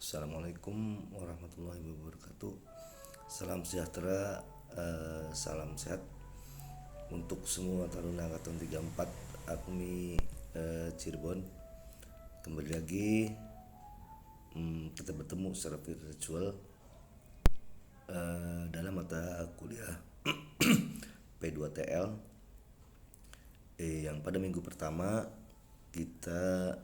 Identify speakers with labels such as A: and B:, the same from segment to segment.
A: Assalamualaikum warahmatullahi wabarakatuh. Salam sejahtera, salam sehat untuk semua taruna angkatan 34 AKMI Cirebon. Kembali lagi kita bertemu secara virtual dalam mata kuliah P2TL yang pada minggu pertama kita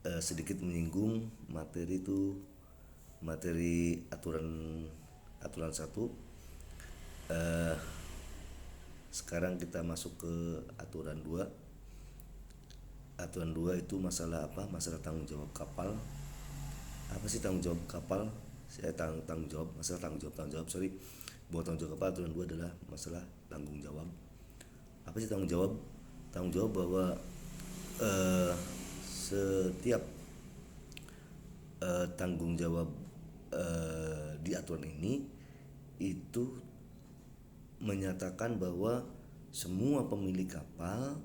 A: sedikit menyinggung materi aturan satu. Sekarang kita masuk ke aturan 2. Aturan 2 itu masalah apa? Masalah tanggung jawab kapal. Apa sih tanggung jawab kapal? Saya tanggung jawab, masalah tanggung jawab, sorry. Buat tanggung jawab kapal, aturan 2 adalah masalah tanggung jawab. Apa sih tanggung jawab? Tanggung jawab bahwa setiap tanggung jawab di aturan ini itu menyatakan bahwa semua pemilik kapal,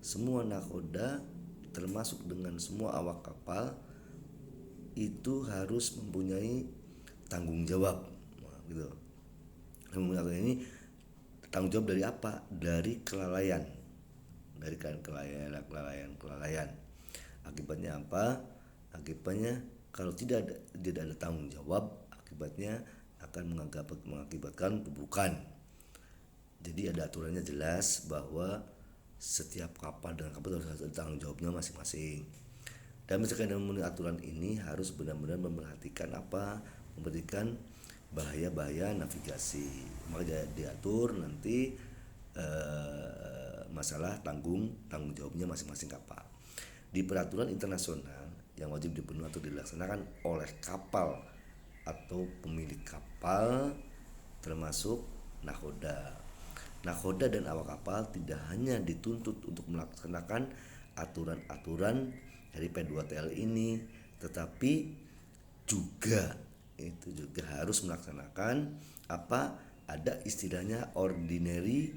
A: semua nakhoda, termasuk dengan semua awak kapal itu harus mempunyai tanggung jawab, gitu. Aturan ini tanggung jawab dari apa? Dari kelalaian, dari kelalaian. Akibatnya apa? Akibatnya kalau tidak ada tanggung jawab, akibatnya akan mengakibatkan keburukan. Jadi ada aturannya jelas bahwa setiap kapal dan kapal harus ada tanggung jawabnya masing-masing. Dan misalkan memenuhi aturan ini harus benar-benar memperhatikan memberikan bahaya-bahaya navigasi. Maka diatur nanti masalah tanggung jawabnya masing-masing kapal. Di peraturan internasional yang wajib dipenuhi atau dilaksanakan oleh kapal atau pemilik kapal termasuk nakhoda. Nakhoda dan awak kapal tidak hanya dituntut untuk melaksanakan aturan-aturan dari P2TL ini, tetapi juga harus melaksanakan ada istilahnya ordinary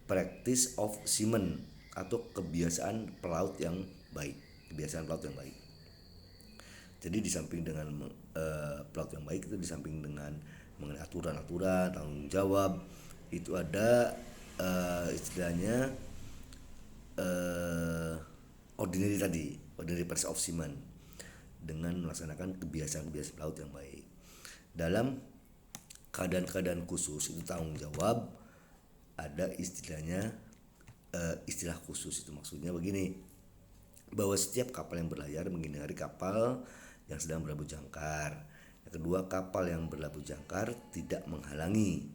A: practice of seamen atau kebiasaan pelaut yang baik. Jadi di samping dengan pelaut yang baik, itu di samping dengan mengenai aturan-aturan tanggung jawab, itu ada istilahnya ordinary practice of seamen, dengan melaksanakan kebiasaan-kebiasaan pelaut yang baik. Dalam keadaan-keadaan khusus itu tanggung jawab ada istilahnya istilah khusus. Itu maksudnya begini, bahwa setiap kapal yang berlayar menghindari kapal yang sedang berlabuh jangkar. Yang kedua, kapal yang berlabuh jangkar tidak menghalangi.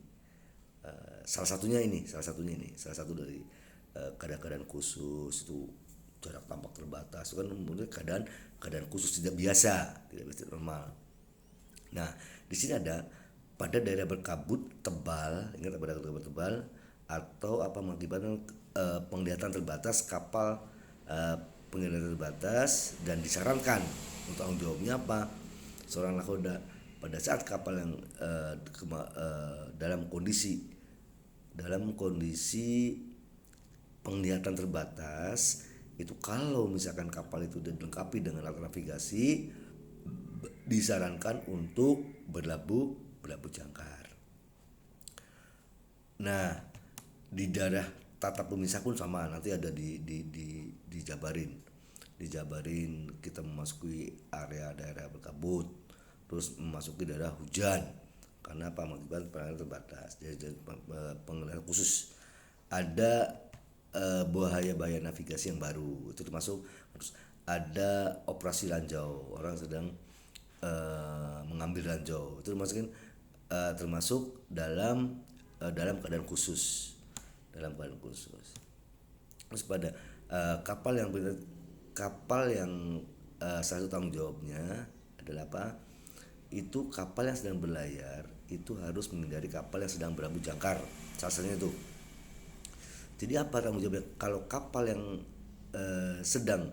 A: Salah satu dari keadaan-keadaan khusus itu jarak tampak terbatas, itu kan menurut keadaan khusus tidak biasa normal. Nah, di sini ada pada daerah berkabut tebal, ingat pada berkabut tebal, atau mengakibatkan penglihatan terbatas kapal, penglihatan terbatas, dan disarankan untuk tanggung jawabnya seorang nakhoda pada saat kapal yang dalam kondisi penglihatan terbatas itu, kalau misalkan kapal itu dilengkapi dengan alat navigasi, disarankan untuk berlabuh jangkar. Nah, di daerah tata pemisah pun sama, nanti ada dijabarin kita memasuki area daerah berkabut, terus memasuki daerah hujan karena mengakibatkan penglihatan terbatas. Jadi penglihatan khusus ada bahaya-bahaya navigasi yang baru, itu termasuk terus ada operasi ranjau, orang sedang mengambil ranjau, itu termasuk dalam keadaan khusus. Terus pada kapal yang salah satu tanggung jawabnya adalah itu kapal yang sedang berlayar itu harus menghindari kapal yang sedang berlabuh jangkar, salah satunya itu. Jadi apa tanggung jawabnya? Kalau kapal yang sedang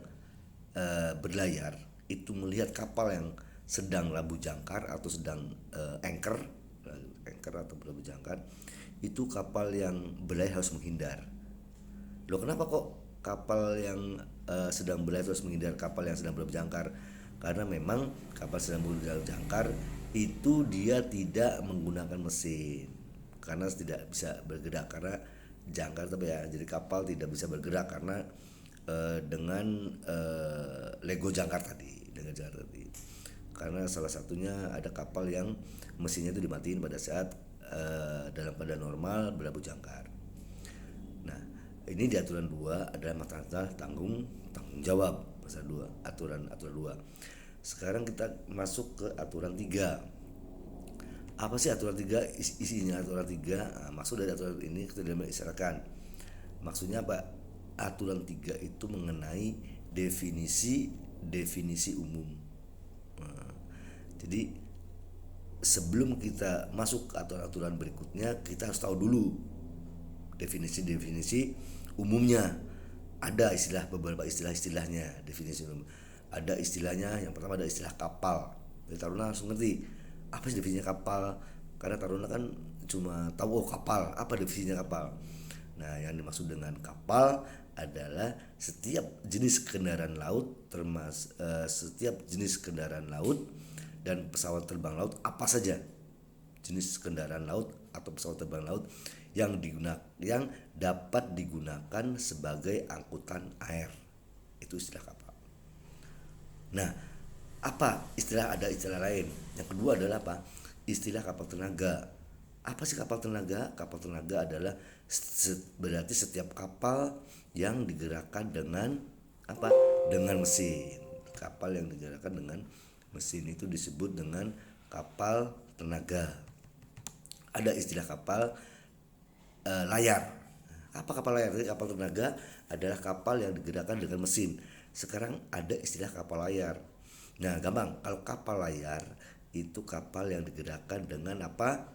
A: berlayar itu melihat kapal yang sedang labuh jangkar atau sedang anchor atau berlabuh jangkar, itu kapal yang berlayar harus menghindar. Loh, kenapa kok kapal yang sedang berlayar terus menghindar kapal yang sedang berjangkar, karena memang kapal sedang berjangkar itu dia tidak menggunakan mesin karena tidak bisa bergerak karena jangkar tapi ya, jadi kapal tidak bisa bergerak karena dengan lego jangkar tadi, karena salah satunya ada kapal yang mesinnya itu dimatiin pada saat dalam keadaan normal berlabuh jangkar. Nah, ini di aturan 2 adalah masalah tanggung jawab pasal 2, aturan 2. Sekarang kita masuk ke aturan 3. Apa sih aturan 3? Isinya aturan 3, maksud dari aturan ini kita mengisyaratkan. Maksudnya apa? Aturan 3 itu mengenai definisi umum. Jadi sebelum kita masuk ke aturan-aturan berikutnya, kita harus tahu dulu definisi umumnya. Ada beberapa istilahnya definisi umum. Ada istilahnya, yang pertama ada istilah kapal. Jadi Taruna langsung ngerti apa sih definisinya kapal, karena Taruna kan cuma tahu kapal, apa definisinya kapal. Nah, yang dimaksud dengan kapal adalah setiap jenis kendaraan laut, setiap jenis kendaraan laut dan pesawat terbang laut, apa saja jenis kendaraan laut atau pesawat terbang laut yang dapat digunakan sebagai angkutan air, itu istilah kapal. Nah, ada istilah lain. Yang kedua adalah apa? Istilah kapal tenaga. Apa sih kapal tenaga? Kapal tenaga adalah berarti setiap kapal yang digerakkan dengan apa? Dengan mesin. Kapal yang digerakkan dengan mesin itu disebut dengan kapal tenaga. Ada istilah kapal layar. Apa kapal layar? Jadi kapal tenaga adalah kapal yang digerakkan dengan mesin. Sekarang ada istilah kapal layar. Nah, gampang. Kalau kapal layar itu kapal yang digerakkan dengan apa?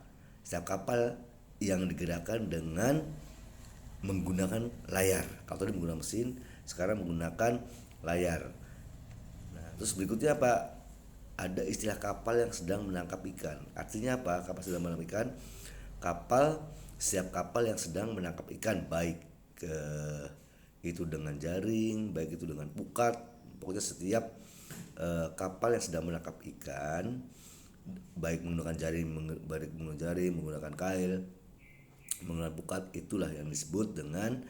A: Setiap kapal yang digerakkan dengan menggunakan layar. Kalau tadi menggunakan mesin, sekarang menggunakan layar. Nah, terus berikutnya apa? Ada istilah kapal yang sedang menangkap ikan. Artinya apa? Kapal sedang menangkap ikan. Setiap kapal yang sedang menangkap ikan, baik itu dengan jaring, baik itu dengan pukat, pokoknya setiap kapal yang sedang menangkap ikan, baik menggunakan jaring, menggunakan kail, menggunakan pukat, itulah yang disebut dengan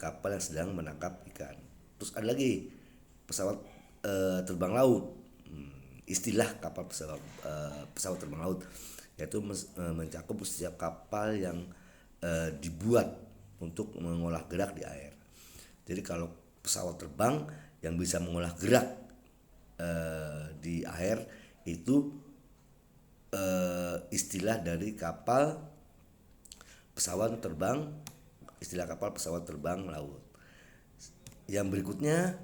A: kapal yang sedang menangkap ikan. Terus ada lagi pesawat terbang laut. Istilah kapal pesawat terbang laut yaitu mencakup setiap kapal yang dibuat untuk mengolah gerak di air. Jadi kalau pesawat terbang yang bisa mengolah gerak di air itu istilah kapal pesawat terbang laut. Yang berikutnya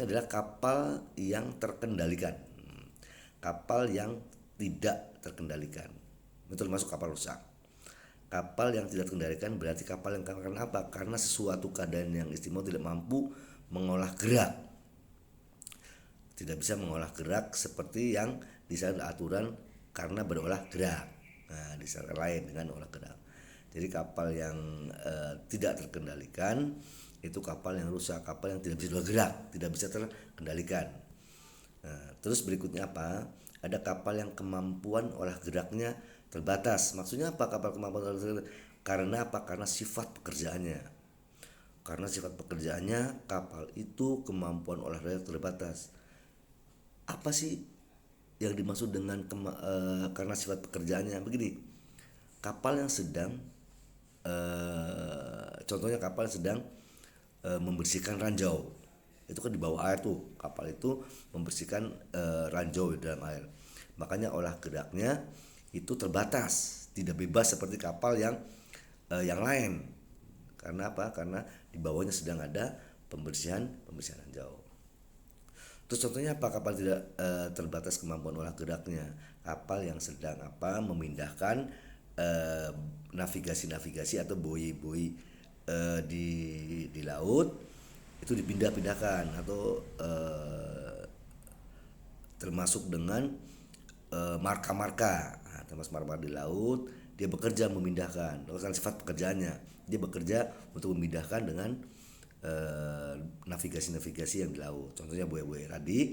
A: adalah kapal yang terkendalikan. Kapal yang tidak terkendalikan itu termasuk kapal rusak. Kapal yang tidak terkendalikan berarti kapal yang karena apa? Karena sesuatu keadaan yang istimewa tidak mampu mengolah gerak, tidak bisa mengolah gerak seperti yang di sana aturan karena berolah gerak. Nah, di sana lain dengan olah gerak. Jadi kapal yang tidak terkendalikan itu kapal yang rusak, kapal yang tidak bisa bergerak, tidak bisa terkendalikan. Nah, terus berikutnya apa? Ada kapal yang kemampuan olah geraknya terbatas. Maksudnya apa kapal kemampuan olah gerak? Karena apa? Karena sifat pekerjaannya. Kapal itu kemampuan olah gerak terbatas. Apa sih yang dimaksud dengan karena sifat pekerjaannya? Begini, kapal yang sedang contohnya kapal yang sedang membersihkan ranjau, itu kan di bawah air tuh, kapal itu membersihkan ranjau di dalam air, makanya olah geraknya itu terbatas, tidak bebas seperti kapal yang lain. Karena apa? Karena di bawahnya sedang ada pembersihan ranjau. Terus contohnya apa kapal tidak terbatas kemampuan olah geraknya? Kapal yang sedang memindahkan navigasi atau buoy di laut itu dipindahkan atau termasuk dengan marka-marka. Nah, termasuk marka di laut, dia bekerja memindahkan. Dengan sifat pekerjaannya, dia bekerja untuk memindahkan dengan navigasi-navigasi yang di laut. Contohnya buaya-buaya tadi,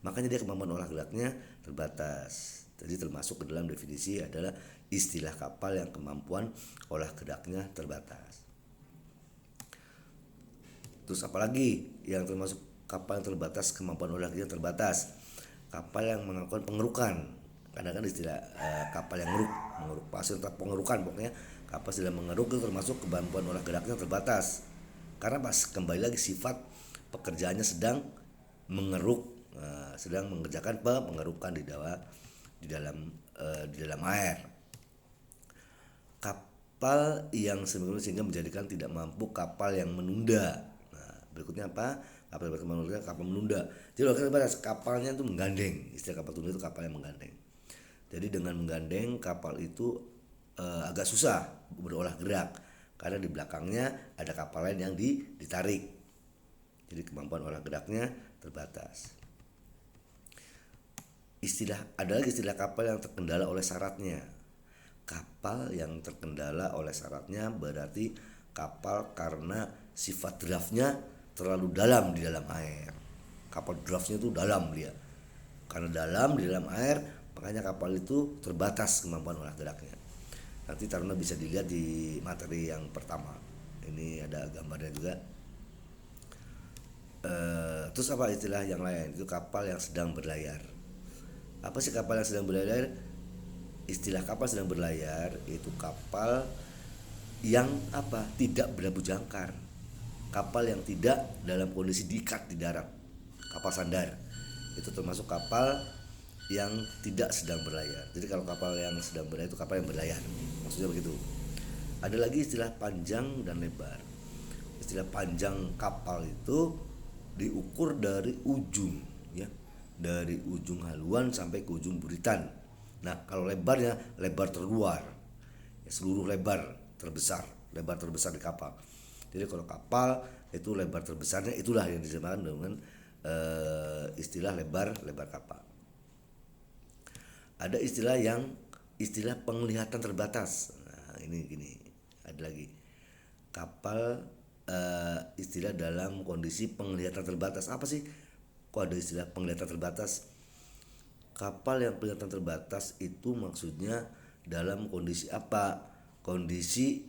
A: makanya dia kemampuan olah geraknya terbatas. Jadi termasuk ke dalam definisi adalah istilah kapal yang kemampuan olah geraknya terbatas. Terus apalagi yang termasuk kapal yang terbatas kemampuan olah geraknya terbatas? Kapal yang melakukan pengerukan. Kadang kan istilah kapal yang mengeruk pasir atau pengerukan, pokoknya kapal sedang mengeruk itu termasuk kemampuan olah geraknya terbatas. Karena pas kembali lagi sifat pekerjaannya sedang mengeruk, sedang mengerjakan pengerukan di dalam air. Kapal yang sehingga menjadikan tidak mampu kapal yang menunda. Nah, berikutnya apa? Kapal menunda. Jadi kapalnya itu menggandeng. Istilah kapal tunda itu kapal yang menggandeng. Jadi dengan menggandeng kapal itu agak susah berolah gerak karena di belakangnya ada kapal lain yang ditarik. Jadi kemampuan olah geraknya terbatas. Ada lagi istilah kapal yang terkendala oleh syaratnya. Kapal yang terkendala oleh syaratnya berarti kapal karena sifat draftnya terlalu dalam di dalam air. Kapal draftnya itu dalam dia. Karena dalam di dalam air, makanya kapal itu terbatas kemampuan olah geraknya. Nanti Taruna bisa dilihat di materi yang pertama. Ini ada gambarnya juga. Terus apa istilah yang lain? Itu kapal yang sedang berlayar. Apa sih kapal yang sedang berlayar? Istilah kapal sedang berlayar itu kapal yang apa? Tidak berlabuh jangkar. Kapal yang tidak dalam kondisi diikat di darat. Kapal sandar. Itu termasuk kapal yang tidak sedang berlayar. Jadi kalau kapal yang sedang berlayar itu kapal yang berlayar. Maksudnya begitu. Ada lagi istilah panjang dan lebar. Istilah panjang kapal itu diukur dari ujung, ya, dari ujung haluan sampai ke ujung buritan. Nah, kalau lebarnya lebar terluar, ya, seluruh lebar terbesar di kapal. Jadi kalau kapal itu lebar terbesarnya itulah yang disebutkan dengan istilah lebar kapal. Ada istilah penglihatan terbatas. Nah, ini gini, ada lagi kapal istilah dalam kondisi penglihatan terbatas. Apa sih? Kok ada istilah penglihatan terbatas? Kapal yang penglihatan terbatas itu maksudnya dalam kondisi apa? Kondisi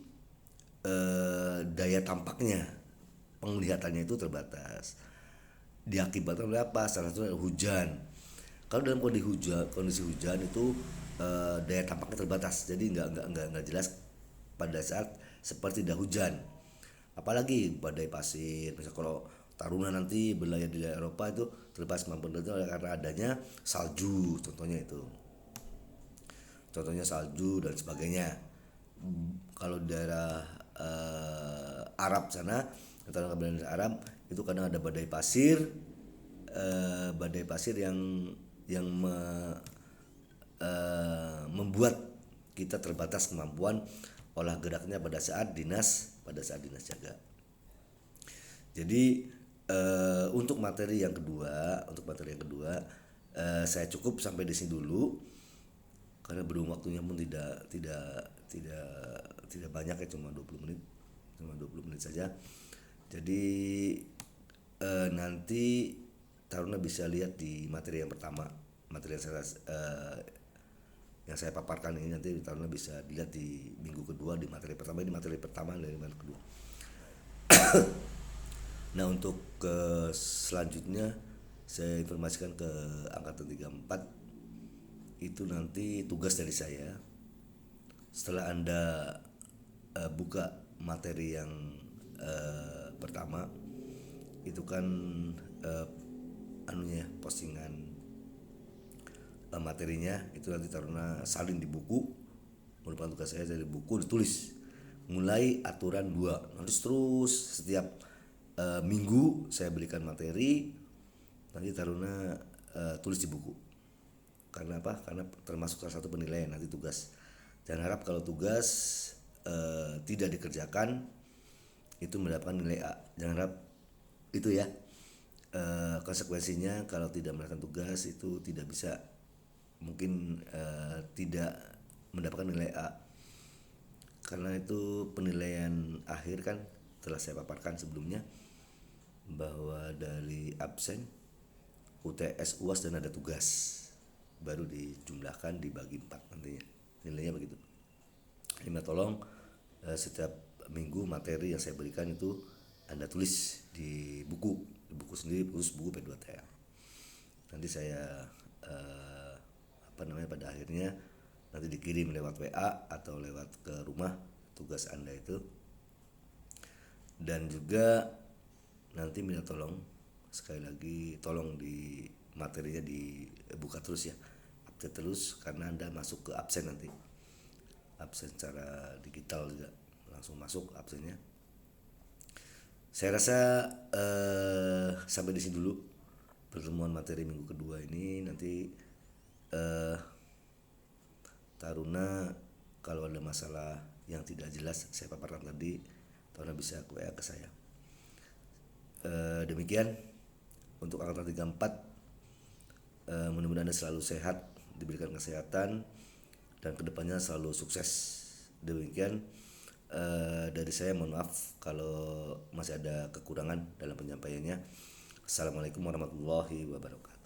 A: daya tampaknya, penglihatannya itu terbatas. Diakibatkan oleh apa? Salah satunya hujan. Kalau dalam kondisi hujan itu daya tampaknya terbatas, jadi nggak jelas pada saat seperti dah hujan. Apalagi badai pasir. Misalnya kalau Taruna nanti berlayar di daerah Eropa itu terlepas kemampuan itu karena adanya salju, contohnya salju dan sebagainya. Kalau daerah Arab sana, atau daerah Arab itu kadang ada badai pasir yang membuat kita terbatas kemampuan olah geraknya pada saat dinas jaga. Jadi untuk materi yang kedua saya cukup sampai di sini dulu karena belum waktunya pun tidak banyak ya, cuma 20 menit saja. Jadi nanti Taruna bisa lihat di materi yang pertama, materi yang saya paparkan ini nanti Taruna bisa dilihat di minggu kedua di materi pertama, dari minggu kedua. Nah, untuk selanjutnya saya informasikan ke angkatan 34 itu nanti tugas dari saya. Setelah Anda buka materi yang pertama itu kan postingan materinya itu nanti Taruna salin di buku. Merupakan tugas saya dari buku ditulis mulai aturan 2. Nanti terus setiap minggu saya berikan materi, nanti Taruna tulis di buku. Karena apa? Karena termasuk salah satu penilaian nanti tugas. Jangan harap kalau tugas tidak dikerjakan itu mendapatkan nilai A. Jangan harap itu ya. Konsekuensinya kalau tidak melakukan tugas itu tidak bisa, mungkin tidak mendapatkan nilai A. Karena itu penilaian akhir kan telah saya paparkan sebelumnya. bahwa dari absen, UTS, UAS dan ada tugas baru dijumlahkan dibagi 4 nantinya nilainya begitu. Minta tolong setiap minggu materi yang saya berikan itu Anda tulis di buku sendiri, khusus buku P2TL. Nanti saya pada akhirnya nanti dikirim lewat WA atau lewat ke rumah tugas Anda itu. Dan juga nanti minta tolong sekali lagi, tolong di materinya dibuka terus ya, update terus, karena Anda masuk ke absen nanti, absen secara digital juga langsung masuk absennya. Saya rasa sampai di sini dulu pertemuan materi minggu kedua ini. Nanti Taruna kalau ada masalah yang tidak jelas saya paparkan tadi, Taruna bisa WA ke saya. Demikian untuk angkatan 34. Mudah-mudahan Anda selalu sehat, diberikan kesehatan, dan kedepannya selalu sukses. Demikian dari saya, mohon maaf kalau masih ada kekurangan dalam penyampaiannya. Assalamualaikum warahmatullahi wabarakatuh.